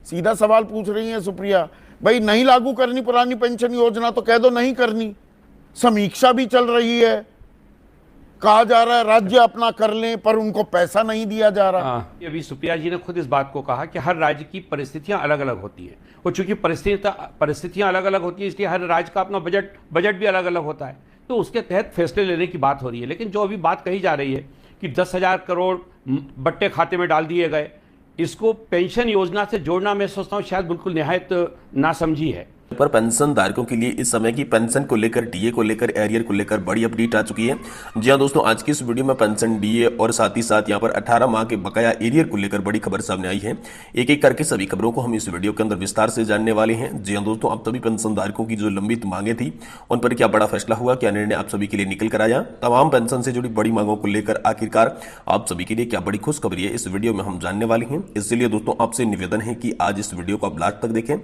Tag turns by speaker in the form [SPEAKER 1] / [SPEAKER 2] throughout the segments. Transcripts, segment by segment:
[SPEAKER 1] सीधा सवाल पूछ रही हैं सुप्रिया। भाई नहीं लागू करनी पुरानी पेंशन योजना तो कह दो नहीं करनी। समीक्षा भी चल रही है, कहा जा रहा है राज्य अपना कर लें, पर उनको पैसा नहीं दिया जा रहा।
[SPEAKER 2] अभी सुप्रिया जी ने खुद इस बात को कहा कि हर राज्य की परिस्थितियां अलग अलग होती हैं, और चूंकि परिस्थितियां अलग अलग होती है, इसलिए हर राज्य का अपना बजट भी अलग अलग होता है, तो उसके तहत फैसले लेने की बात हो रही है। लेकिन जो अभी बात कही जा रही है कि 10,000 करोड़ बट्टे खाते में डाल दिए गए, इसको पेंशन योजना से जोड़ना मैं सोचता हूँ शायद बिल्कुल निहायत नासमझी है।
[SPEAKER 3] पर पेंशन धारकों के लिए इस समय की पेंशन को लेकर, डीए को लेकर, एरियर को लेकर बड़ी अपडेट आ चुकी है। जी हां दोस्तों, आज की इस वीडियो में पेंशन, डीए और साथ ही साथ यहां पर 18 माह के बकाया एरियर को लेकर बड़ी खबर सामने आई है। एक एक करके सभी खबरों को हम इस वीडियो के अंदर विस्तार से जानने वाले हैं। जी हां दोस्तों, आप सभी पेंशन धारकों की जो लंबित मांगे थी उन पर क्या बड़ा फैसला हुआ, क्या निर्णय आप सभी के लिए निकल कर आया, तमाम पेंशन से जुड़ी बड़ी मांगों को लेकर आखिरकार आप सभी के लिए क्या बड़ी खुशखबरी है, इस वीडियो में हम जानने वाले हैं। इसलिए दोस्तों आपसे निवेदन है कि आज इस वीडियो को आप लास्ट तक देखें,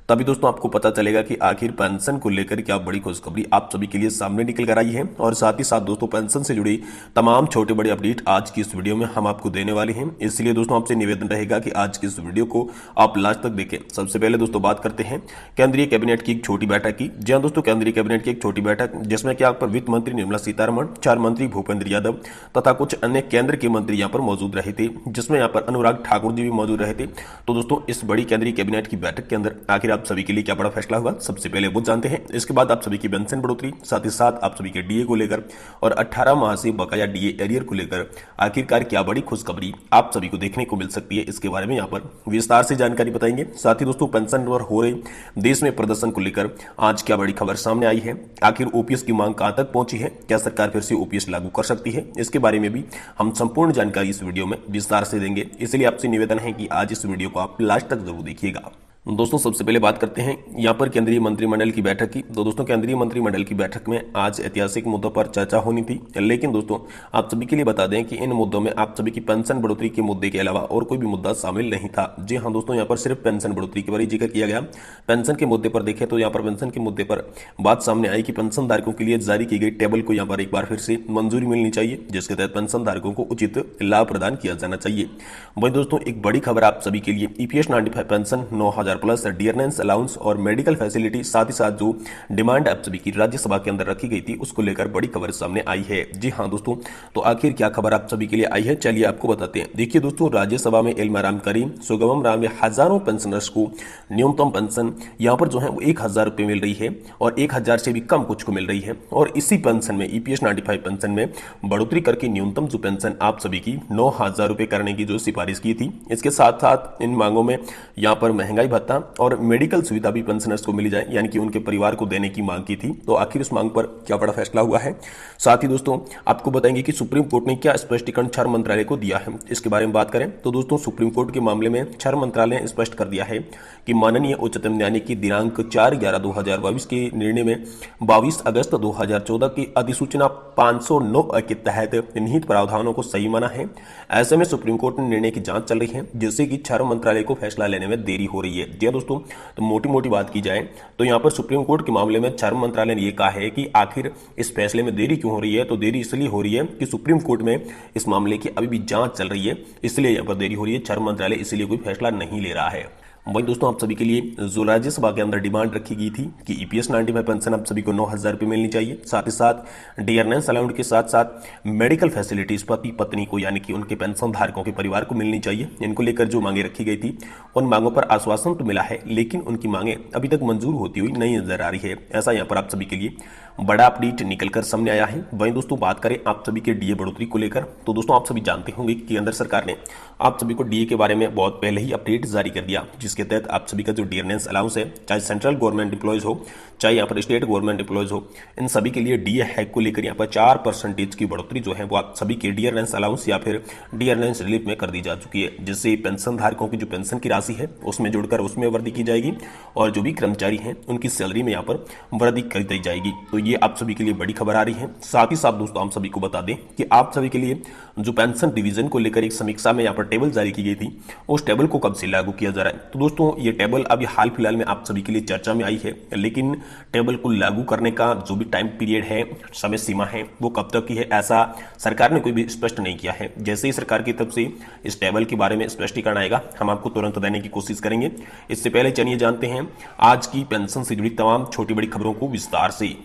[SPEAKER 3] तभी दोस्तों आपको पता चलेगा कि आखिर पेंशन को लेकर क्या बड़ी खुशखबरी आप सभी के लिए सामने निकल कर आई है। और साथ ही साथ दोस्तों पेंशन से जुड़ी तमाम छोटे बड़े अपडेट आज की इस वीडियो में हम आपको देने वाले हैं। इसलिए दोस्तों आपसे निवेदन रहेगा कि आज की इस वीडियो को आप लास्ट तक देखें। सबसे पहले दोस्तों बात करते हैं केंद्रीय कैबिनेट की एक छोटी बैठक की। जी हां दोस्तों, केंद्रीय कैबिनेट की एक छोटी बैठक जिसमें क्या पर वित्त मंत्री निर्मला सीतारमण, 4 मंत्री भूपेंद्र यादव तथा कुछ अन्य केंद्र के मंत्री यहाँ पर मौजूद रहे थे, जिसमें यहाँ पर अनुराग ठाकुर जी भी मौजूद रहे थे। तो दोस्तों इस बड़ी केंद्रीय कैबिनेट की बैठक के अंदर आखिर आप सभी के लिए क्या बड़ा फैसला हुआ, सबसे पहले वो जानते हैं। इसके बाद आप सभी की पेंशन बढ़ोतरी, साथ ही साथ आप सभी के डीए को लेकर और 18 माह से बकाया डीए एरियर को लेकर आखिरकार क्या बड़ी खुशखबरी आप सभी को देखने को मिल सकती है, इसके बारे में यहाँ पर विस्तार से जानकारी बताएंगे। साथ ही दोस्तों पेंशन पर हो रहे देश में प्रदर्शन को लेकर आज क्या बड़ी खबर सामने आई है, आखिर ओपीएस की मांग कहां तक पहुंची है, क्या सरकार फिर से ओपीएस लागू कर सकती है, इसके बारे में भी हम संपूर्ण जानकारी इस वीडियो में विस्तार से देंगे। इसलिए आपसे निवेदन है कि आज इस वीडियो को आप लास्ट तक जरूर देखिएगा। दोस्तों सबसे पहले बात करते हैं यहाँ पर केंद्रीय मंत्रिमंडल की बैठक की। तो दोस्तों केंद्रीय मंत्रिमंडल की बैठक में आज ऐतिहासिक मुद्दों पर चर्चा होनी थी, लेकिन दोस्तों आप सभी के लिए बता दें कि इन मुद्दों में आप सभी की पेंशन बढ़ोतरी के मुद्दे के अलावा और कोई भी मुद्दा शामिल नहीं था। जी हाँ दोस्तों, यहाँ पर सिर्फ पेंशन बढ़ोतरी के बारे में जिक्र किया गया। पेंशन के मुद्दे पर देखें तो यहाँ पर पेंशन के मुद्दे पर बात सामने आई कि पेंशन धारकों के लिए जारी की गई टेबल को यहाँ पर एक बार फिर से मंजूरी मिलनी चाहिए, जिसके तहत पेंशन धारकों को उचित लाभ प्रदान किया जाना चाहिए। वही दोस्तों एक बड़ी खबर आप सभी के लिए, ईपीएस 95 पेंशन 9,000 प्लस डियरनेंस अलाउंस और मेडिकल फैसिलिटी, साथ ही साथ जो डिमांड आप सभी की राज्यसभा के अंदर रखी गई थी उसको लेकर बड़ी खबर सामने आई है। जी हां दोस्तों, तो आखिर क्या खबर आप सभी के लिए आई है, चलिए आपको बताते हैं। देखिए दोस्तों, राज्यसभा में इल्माराम करीम, सुगमम राम में हजारों पेंशनर्स को न्यूनतम पेंशन यहाँ पर जो है वो 1,000 रुपये मिल रही है और 1,000 से भी कम कुछ को मिल रही है। और इसी पेंशन में ईपीएस 95 पेंशन में बढ़ोतरी करके न्यूनतम जो पेंशन आप सभी की 9,000 रुपये करने की जो सिफारिश की थी। इसके साथ साथ इन मांगों में यहाँ पर महंगाई भत्ता और मेडिकल सुविधा भी पेंशनर्स को मिल जाए, यानी कि उनके परिवार को देने की मांग की थी। तो आखिर उस मांग पर क्या बड़ा फैसला हुआ है। साथ ही दोस्तों आपको बताएंगे कि सुप्रीम कोर्ट ने क्या स्पष्टीकरण 4 मंत्रालय को दिया है, इसके बारे में बात करें तो दोस्तों सुप्रीम कोर्ट के मामले में 4 मंत्रालय ने स्पष्ट कर दिया है कि माननीय उच्चतम न्यायालय की दिनांक 4/11/2022 के निर्णय में 22 अगस्त 2014 की अधिसूचना 509 के तहत निहित प्रावधानों को सही माना है। ऐसे में सुप्रीम कोर्ट ने निर्णय की जांच चल रही है, जिससे कि 4 मंत्रालय को फैसला लेने में देरी हो रही है। जी दोस्तों, तो मोटी मोटी बात की जाए तो यहाँ पर सुप्रीम कोर्ट के मामले में 4 मंत्रालय ने यह कहा है कि आखिर इस फैसले में देरी क्यों हो रही है। तो देरी इसलिए हो रही है कि सुप्रीम कोर्ट में इस मामले की अभी भी जांच चल रही है, इसलिए यहाँ पर देरी हो रही है। 4 मंत्रालय इसलिए कोई फैसला नहीं ले रहा है। वही दोस्तों आप सभी के लिए जो राज्यसभा के अंदर डिमांड रखी गई थी कि ईपीएस 95 पेंशन आप सभी को 9,000 रुपये मिलनी चाहिए, साथ ही साथ डियरनेंस अलाउंस के साथ साथ मेडिकल फैसिलिटीज पति पत्नी को, यानी कि उनके पेंशन धारकों के परिवार को मिलनी चाहिए। इनको लेकर जो मांगे रखी गई थी उन मांगों पर आश्वासन तो मिला है, लेकिन उनकी मांगे अभी तक मंजूर होती हुई नहीं नजर आ रही है। ऐसा यहाँ पर आप सभी के लिए बड़ा अपडेट निकलकर सामने आया है। वहीं दोस्तों बात करें आप सभी के डीए बढ़ोतरी को लेकर, तो दोस्तों आप सभी जानते होंगे कि केंद्र सरकार ने आप सभी को डीए के बारे में बहुत पहले ही अपडेट जारी कर दिया, जिसके तहत आप सभी का जो डियरनेंस अलाउंस है, चाहे सेंट्रल गवर्नमेंट एम्प्लॉयज हो चाहे यहाँ पर स्टेट गवर्नमेंट एम्प्लॉयज हो, इन सभी के लिए डीए हैक को लेकर यहाँ पर 4% की बढ़ोतरी जो है वो आप सभी के डियरनेंस अलाउंस या फिर डियरनेंस रिलीफ में कर दी जा चुकी है, जिससे पेंशन धारकों की जो पेंशन की राशि है उसमें जुड़कर उसमें वृद्धि की जाएगी और जो भी कर्मचारी हैं उनकी सैलरी में यहाँ पर वृद्धि कर दी जाएगी। तो ये आप सभी के लिए बड़ी खबर आ रही है। साथ ही साथ दोस्तों हम सभी को बता दें कि आप सभी के लिए जो पेंशन डिवीजन को लेकर एक समीक्षा में यहाँ पर टेबल जारी की गई थी, उस टेबल को कब से लागू किया जा रहा है। तो दोस्तों ये टेबल अभी हाल फिलहाल में आप सभी के लिए चर्चा में आई है, लेकिन टेबल को लागू करने का जो भी टाइम पीरियड है, समय सीमा है, वो कब तक की है, ऐसा सरकार ने कोई भी स्पष्ट नहीं किया है। जैसे ही सरकार की तरफ से इस टेबल के बारे में स्पष्टीकरण आएगा, हम आपको तुरंत देने की कोशिश करेंगे। इससे पहले चलिए जानते हैं आज की पेंशन से जुड़ी तमाम छोटी बड़ी खबरों को विस्तार से।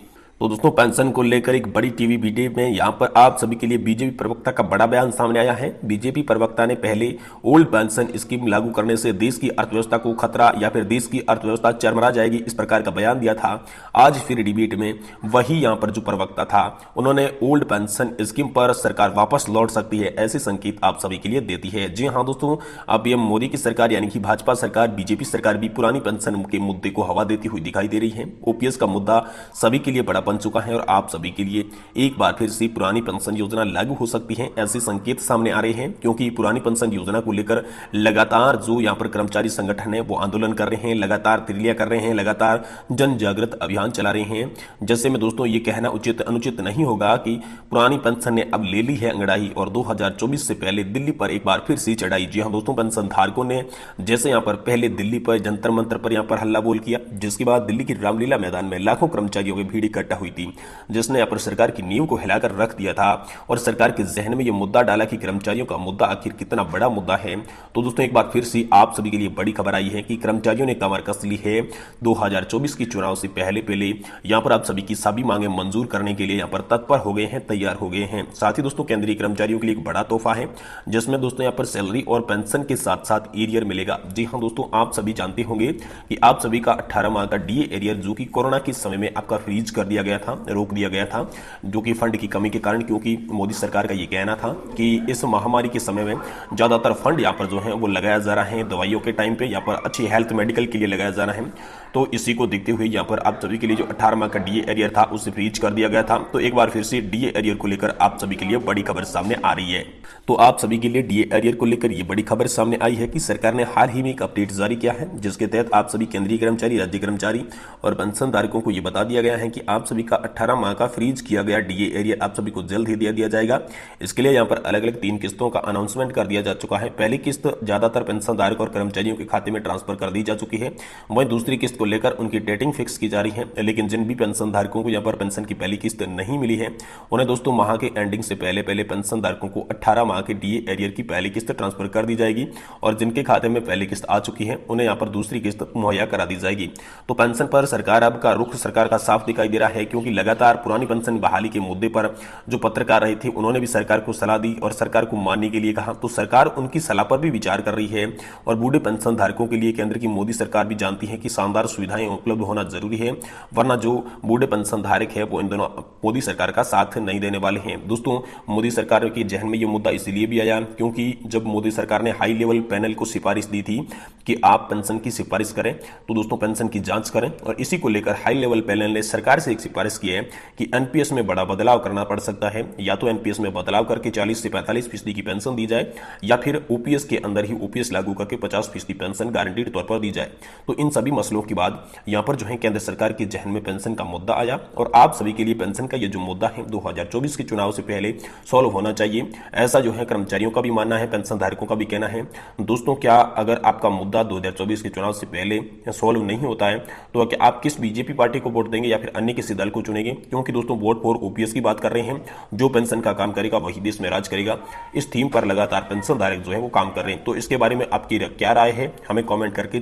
[SPEAKER 3] तो दोस्तों पेंशन को लेकर एक बड़ी टीवी वीडियो में यहाँ पर आप सभी के लिए बीजेपी प्रवक्ता का बड़ा बयान सामने आया है। बीजेपी प्रवक्ता ने पहले ओल्ड पेंशन स्कीम लागू करने से देश की अर्थव्यवस्था को खतरा या फिर देश की अर्थव्यवस्था चरमरा जाएगी, इस प्रकार का बयान दिया था। आज फिर डिबेट में वही यहाँ पर जो प्रवक्ता था, उन्होंने ओल्ड पेंशन स्कीम पर सरकार वापस लौट सकती है ऐसे संकेत आप सभी के लिए देती है। जी हाँ दोस्तों, अब पीएम मोदी की सरकार यानी कि भाजपा सरकार, बीजेपी सरकार भी पुरानी पेंशन के मुद्दे को हवा देती हुई दिखाई दे रही है। ओपीएस का मुद्दा सभी के लिए बड़ा बन चुका है और आप सभी के लिए एक बार फिर से पुरानी पेंशन योजना लागू हो सकती है ऐसे संकेत सामने आ रहे हैं, क्योंकि पुरानी पेंशन योजना को लेकर लगातार जो यहां पर कर्मचारी संगठन है वो आंदोलन कर रहे हैं, लगातार तिरलिया कर रहे हैं, लगातार जन जागृत अभियान चला रहे हैं। जैसे में दोस्तों ये कहना उचित अनुचित नहीं होगा कि पुरानी पेंशन ने अब ले ली है अंगड़ाई और 2024 से पहले दिल्ली पर एक बार फिर से चढ़ाई। जी हाँ दोस्तों, पेंशन धारकों ने जैसे यहां पर पहले दिल्ली पर जंतर मंतर पर यहां पर हल्ला बोल किया, जिसके बाद दिल्ली की रामलीला मैदान में लाखों कर्मचारियों की भीड़ इकट्ठा हुई थी, जिसने यहाँ पर सरकार की नींव को हिलाकर रख दिया था और सरकार के जहन में यह मुद्दा डाला कि कर्मचारियों का मुद्दा आखिर कितना बड़ा मुद्दा है। तो दोस्तों एक बार फिर से आप सभी के लिए बड़ी खबर आई है कि कर्मचारियों ने कमर कस ली है। 2024 की चुनाव से पहले यहाँ पर आप सभी की सभी मांगे मंजूर करने के लिए यहाँ पर तत्पर हो गए हैं, तैयार हो गए हैं। साथ ही दोस्तों केंद्रीय कर्मचारियों के लिए एक बड़ा तोहफा है, जिसमें दोस्तों यहाँ पर सैलरी और पेंशन के साथ साथ एरियर मिलेगा। जी हाँ दोस्तों, आप सभी जानते होंगे कि आप सभी का 18 माह का डीए एरियर जो कि कोरोना के समय में आपका फ्रीज कर दिया गया था, रोक दिया गया था, जो कि फंड की कमी के कारण, क्योंकि मोदी सरकार का ये कहना था कि इस महामारी के समय में ज्यादातर फंड यहाँ पर जो है वो लगाया जा रहा है दवाइयों के टाइम पे, यहाँ पर अच्छी हेल्थ मेडिकल के लिए लगाया जा रहा है। तो इसी को देखते हुए यहाँ पर आप सभी के लिए जो 18 माह का डीए एरियर था उसे फ्रीज कर दिया गया था। तो एक बार फिर से डीए एरियर को लेकर आप सभी के लिए बड़ी खबर सामने आ रही है। तो आप सभी के लिए डीए एरियर को लेकर ये बड़ी खबर सामने आई है कि सरकार ने हाल ही में एक अपडेट जारी किया है, जिसके तहत आप सभी केंद्रीय कर्मचारी, राज्य कर्मचारी और पेंशन धारकों को यह बता दिया गया है कि आप सभी का 18 माह का फ्रीज किया गया डीए एरियर आप सभी को जल्द ही दिया जाएगा। इसके लिए यहाँ पर अलग अलग 3 किस्तों का अनाउंसमेंट कर दिया जा चुका है। पहली किस्त ज्यादातर पेंशन धारक और कर्मचारियों के खाते में ट्रांसफर कर दी जा चुकी है। वहीं दूसरी किस्त को लेकर उनकी डेटिंग फिक्स की जा रही है, लेकिन जिन भी पेंशन धारकों को यहाँ पर पेंशन की पहली किस्त नहीं मिली है, उन्हें दोस्तों माह के एंडिंग से पहले पेंशन धारकों को 18 माह के डीए एरियर की पहली किस्त ट्रांसफर कर दी जाएगी और जिनके खाते में पहली किस्त आ चुकी है उन्हें यहाँ पर दूसरी किस्त मुहैया करा दी जाएगी। तो पेंशन पर सरकार अब का रुख सरकार का साफ दिखाई दे रहा है, क्योंकि लगातार पुरानी पेंशन बहाली के मुद्दे पर जो पत्रकार रहे थे उन्होंने भी सरकार को सलाह दी और सरकार को मानने के लिए कहा। तो सरकार उनकी सलाह पर भी विचार कर रही है और बूढ़े पेंशन धारकों के लिए केंद्र की मोदी सरकार भी जानती है कि शानदार सुविधाएं उपलब्ध होना जरूरी है, वरना जो बूढ़े पेंशन धारक है वो इन दोनों मोदी सरकार का साथ नहीं देने वाले हैं। दोस्तों मोदी सरकार के जहन में ये मुद्दा इसलिए भी आया क्योंकि जब मोदी सरकार ने हाई लेवल पैनल को सिफारिश दी थी कि आप पेंशन की सिफारिश करें, तो दोस्तों पेंशन की जांच करें, और इसी को लेकर हाई लेवल पैनल ने सरकार से एक सिफारिश की है कि एनपीएस में बड़ा बदलाव करना पड़ सकता है। या तो एनपीएस में बदलाव करके 40 से 45% की पेंशन दी जाए, या फिर ओपीएस के अंदर ही ओपीएस लागू करके 50% पेंशन गारंटीड तौर पर दी जाए। तो इन सभी मसलों के बाद यहां पर जो है केंद्र सरकार के जहन में पेंशन का मुद्दा आया और आप सभी के लिए पेंशन का ये जो मुद्दा है 2024 के चुनाव से पहले सॉल्व होना चाहिए, ऐसा जो है कर्मचारियों का भी मानना है, पेंशन धारकों का भी कहना है। दोस्तों क्या अगर आपका मुद्दा 2024 के चुनाव से पहले सॉल्व नहीं होता है तो क्या आप किस बीजेपी पार्टी को वोट देंगे या फिर अन्य किसी दल को चुनेंगे? क्योंकि दोस्तों वोट फॉर ओपीएस की बात कर रहे हैं, जो पेंशन का काम करेगा वही देश में राज करेगा। इस थीम पर लगातार पेंशन धारक जो है वो काम कर रहे हैं। तो इसके बारे में आपकी क्या राय है हमें कमेंट करके